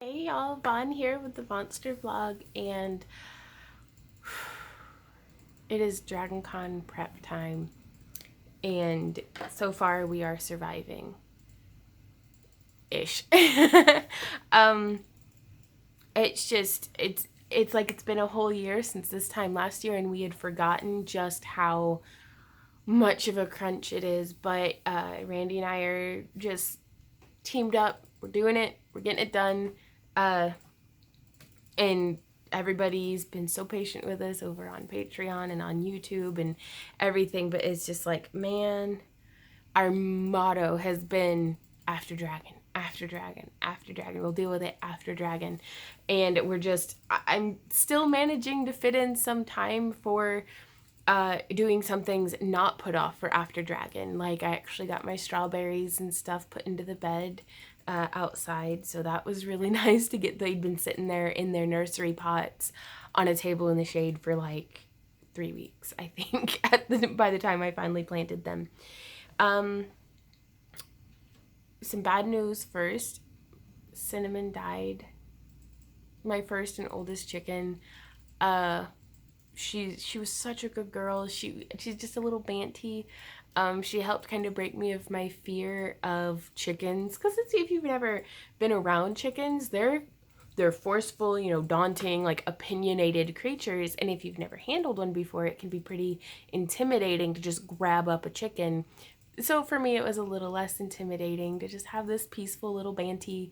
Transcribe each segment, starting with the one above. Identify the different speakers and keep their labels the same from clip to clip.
Speaker 1: Hey y'all, Vaughn here with the Vonster vlog, and it is DragonCon prep time, and so far we are surviving ish. um it's like it's been a whole year since this time last year, and we had forgotten just how much of a crunch it is. But Randy and I are just teamed up. We're doing it. We're getting it done. And everybody's been so patient with us over on Patreon and on YouTube and everything. But it's just like, man, our motto has been after dragon, after dragon, after dragon. We'll deal with it after dragon. And I'm still managing to fit in some time for doing some things not put off for after dragon. Like, I actually got my strawberries and stuff put into the bed outside, so that was really nice to get. They'd been sitting there in their nursery pots on a table in the shade for like 3 weeks, I think, by the time I finally planted them. Some bad news first. Cinnamon died. My first and oldest chicken. She was such a good girl. She's just a little banty. She helped kind of break me of my fear of chickens, because if you've never been around chickens, they're forceful, daunting, like opinionated creatures, and if you've never handled one before, it can be pretty intimidating to just grab up a chicken. So for me, it was a little less intimidating to just have this peaceful little banty,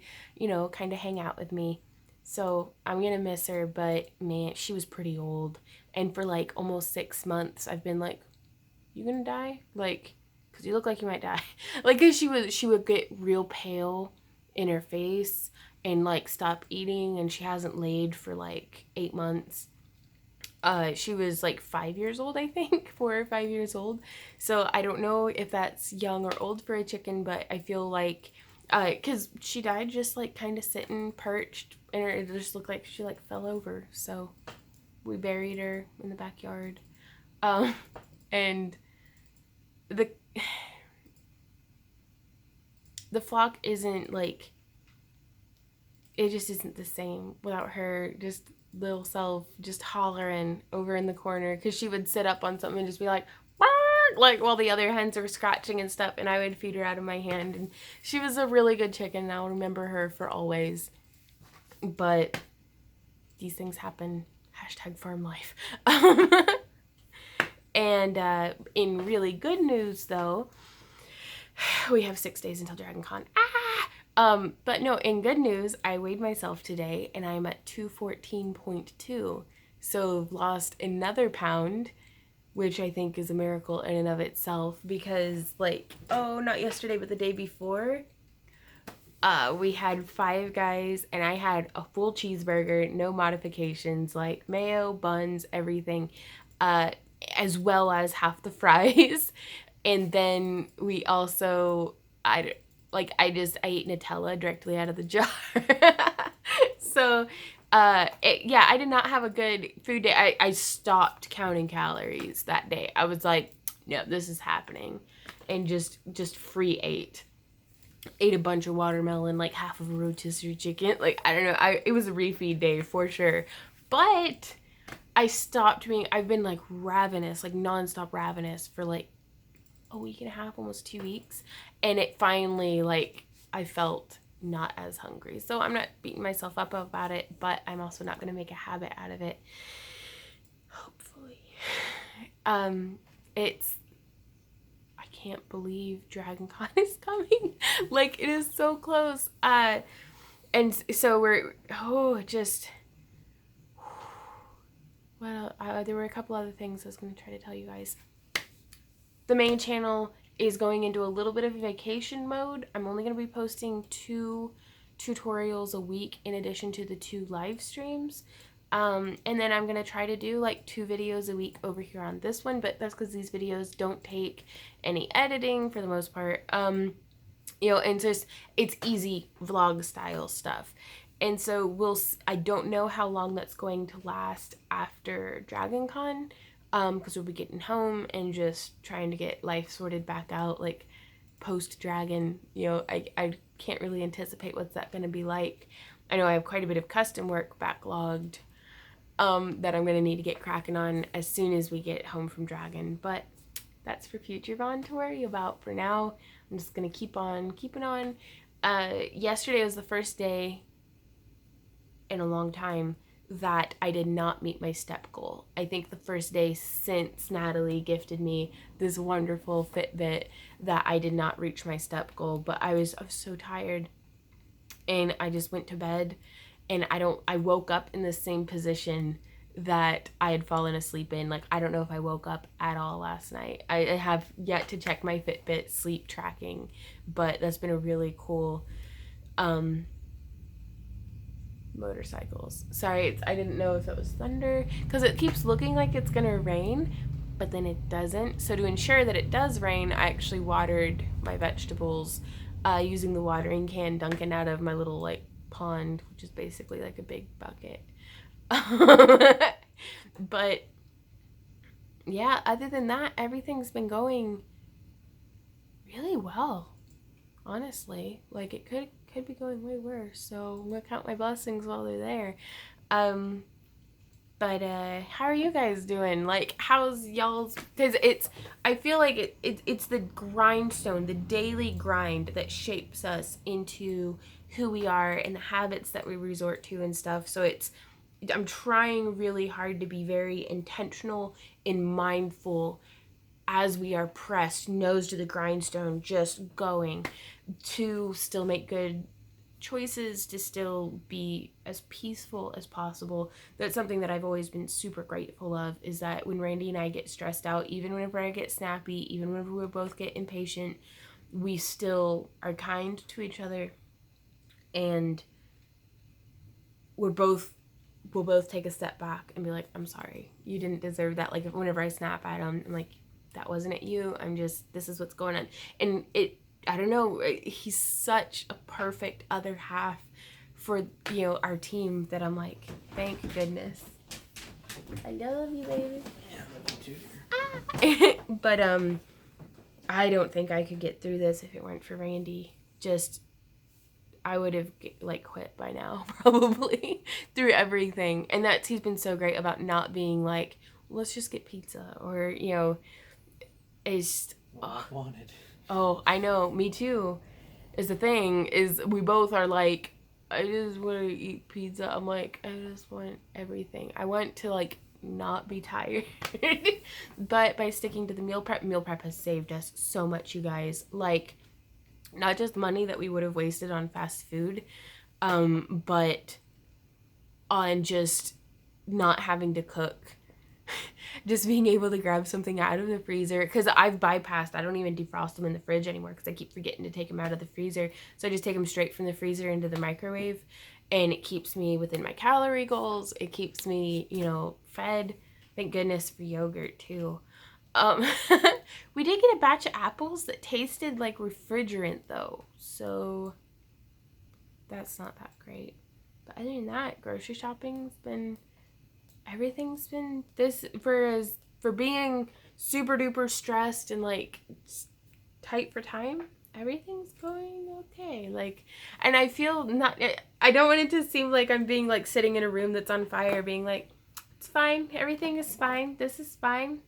Speaker 1: kind of hang out with me. So I'm gonna miss her, but man, she was pretty old. And for like almost 6 months, I've been like, "You gonna die?" Like, cause you look like you might die. Like, cause she would get real pale in her face and like stop eating, and she hasn't laid for like 8 months. She was like 5 years old, I think, 4 or 5 years old. So I don't know if that's young or old for a chicken, but I feel like, cause she died just like kind of sitting perched, and it just looked like she like fell over. So we buried her in the backyard, um, and the the flock isn't like, it just isn't the same without her just little self just hollering over in the corner, because she would sit up on something and just be like, "Bark," like while the other hens were scratching and stuff, and I would feed her out of my hand. And she was a really good chicken, and I'll remember her for always. But these things happen. Hashtag farm life. And in really good news, though, we have 6 days until DragonCon. But no, in good news, I weighed myself today, and I'm at 214.2. So I've lost another pound, which I think is a miracle in and of itself, because like, oh, not yesterday, but the day before, we had Five Guys, and I had a full cheeseburger, no modifications, like mayo, buns, everything, as well as half the fries. And then we also, I ate Nutella directly out of the jar. So, yeah, I did not have a good food day. I stopped counting calories that day. I was like, no, this is happening. And just free ate a bunch of watermelon, like half of a rotisserie chicken. Like, I don't know, it was a refeed day for sure. But I stopped being, I've been like ravenous, like nonstop ravenous for like a week and a half, almost 2 weeks. And it finally, like, I felt not as hungry. So I'm not beating myself up about it, but I'm also not going to make a habit out of it. Hopefully. It's, I can't believe DragonCon is coming. Like, it is so close. And so well, there were a couple other things I was going to try to tell you guys. The main channel is going into a little bit of vacation mode. I'm only going to be posting 2 tutorials a week in addition to the 2 live streams. And then I'm going to try to do like 2 videos a week over here on this one, but that's because these videos don't take any editing for the most part. And it's easy vlog style stuff. And so I don't know how long that's going to last after DragonCon, because we'll be getting home and just trying to get life sorted back out, like post dragon. I can't really anticipate what's that going to be like. I know I have quite a bit of custom work backlogged that I'm going to need to get cracking on as soon as we get home from Dragon. But that's for future Vaughn to worry about. For now, I'm just going to keep on keeping on. Yesterday was the first day in a long time that I did not meet my step goal. I think the first day since Natalie gifted me this wonderful Fitbit that I did not reach my step goal, but I was so tired and I just went to bed, and I woke up in the same position that I had fallen asleep in. Like, I don't know if I woke up at all last night. I have yet to check my Fitbit sleep tracking, but that's been a really cool motorcycles. Sorry, I didn't know if it was thunder because it keeps looking like it's gonna rain, but then it doesn't. So to ensure that it does rain, I actually watered my vegetables using the watering can dunking out of my little like pond, which is basically like a big bucket. But yeah, other than that, everything's been going really well. Honestly, like it could be going way worse, so I'm gonna count my blessings while they're there. But how are you guys doing? Like, how's y'all's, because I feel like it's the grindstone, the daily grind that shapes us into who we are and the habits that we resort to and stuff. So I'm trying really hard to be very intentional and mindful as we are pressed nose to the grindstone, just going to still make good choices, to still be as peaceful as possible. That's something that I've always been super grateful of, is that when Randy and I get stressed out, even whenever I get snappy, even whenever we both get impatient, we still are kind to each other, and we'll both take a step back and be like, I'm sorry, you didn't deserve that. Like, whenever I snap at him, I'm like, that wasn't at you. This is what's going on. And I don't know, he's such a perfect other half for, our team, that I'm like, thank goodness. I love you, baby.
Speaker 2: Yeah, I love you too, dear.
Speaker 1: But I don't think I could get through this if it weren't for Randy. I would have quit by now, probably, through everything. And he's been so great about not being like, let's just get pizza, or it's
Speaker 2: Wanted.
Speaker 1: Oh, I know, me too. Is the thing is, we both are like, I just want to eat pizza. I'm like, I just want everything. I want to not be tired. But by sticking to the meal prep has saved us so much, you guys. Like, not just money that we would have wasted on fast food, but on just not having to cook. Just being able to grab something out of the freezer, because I've bypassed, I don't even defrost them in the fridge anymore because I keep forgetting to take them out of the freezer. So I just take them straight from the freezer into the microwave, and it keeps me within my calorie goals. It keeps me, fed. Thank goodness for yogurt too. We did get a batch of apples that tasted like refrigerant though, so that's not that great. But other than that, grocery shopping's been, everything's been this, for being super duper stressed and tight for time, everything's going okay. And I feel not, I don't want it to seem like I'm being sitting in a room that's on fire being like, it's fine, everything is fine, this is fine,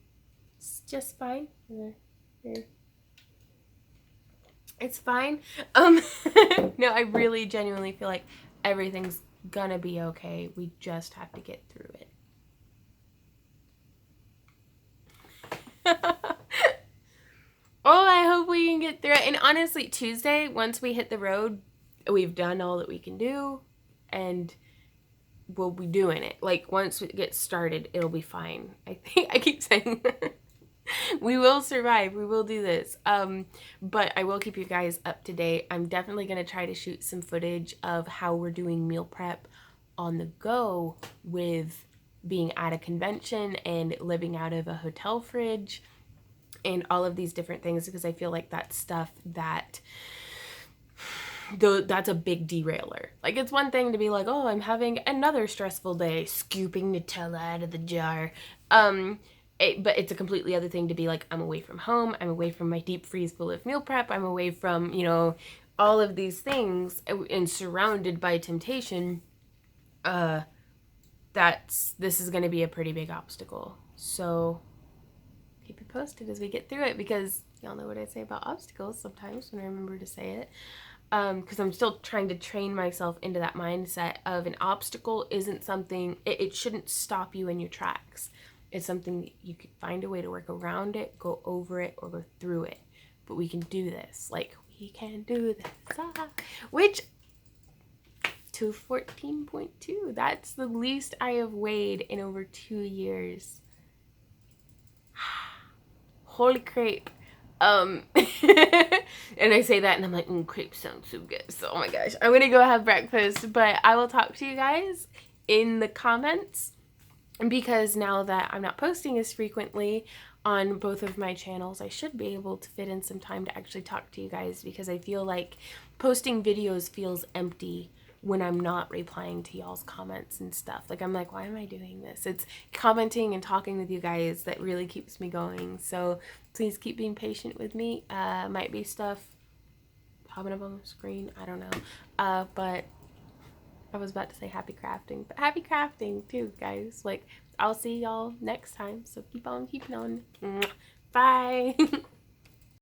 Speaker 1: it's just fine. It's fine. No, I really genuinely feel like everything's gonna be okay. We just have to get through it. Oh, I hope we can get through it. And honestly, Tuesday, once we hit the road, we've done all that we can do, and we'll be doing it. Once we get started, it'll be fine. I keep saying we will survive. We will do this. But I will keep you guys up to date. I'm definitely going to try to shoot some footage of how we're doing meal prep on the go with being at a convention and living out of a hotel fridge and all of these different things, because I feel like that's stuff that's a big derailer. It's one thing to be like, oh, I'm having another stressful day, scooping Nutella out of the jar. But it's a completely other thing to be like, I'm away from home, I'm away from my deep freeze full of meal prep, I'm away from, all of these things and surrounded by temptation, this is going to be a pretty big obstacle. So keep you posted as we get through it, because y'all know what I say about obstacles sometimes when I remember to say it. Because I'm still trying to train myself into that mindset of an obstacle isn't something, it shouldn't stop you in your tracks. It's something that you could find a way to work around it, go over it, or go through it. But we can do this. Like, we can do this. Which, 214.2. That's the least I have weighed in over 2 years. Holy crepe. And I say that and I'm like, crepe sounds so good. So, oh my gosh, I'm gonna go have breakfast, but I will talk to you guys in the comments, because now that I'm not posting as frequently on both of my channels, I should be able to fit in some time to actually talk to you guys, because I feel like posting videos feels empty when I'm not replying to y'all's comments and stuff. Like, I'm like, why am I doing this? It's commenting and talking with you guys that really keeps me going. So please keep being patient with me. Might be stuff popping up on the screen. I don't know. But I was about to say happy crafting, but happy crafting too, guys. Like, I'll see y'all next time. So keep on keeping on. Bye.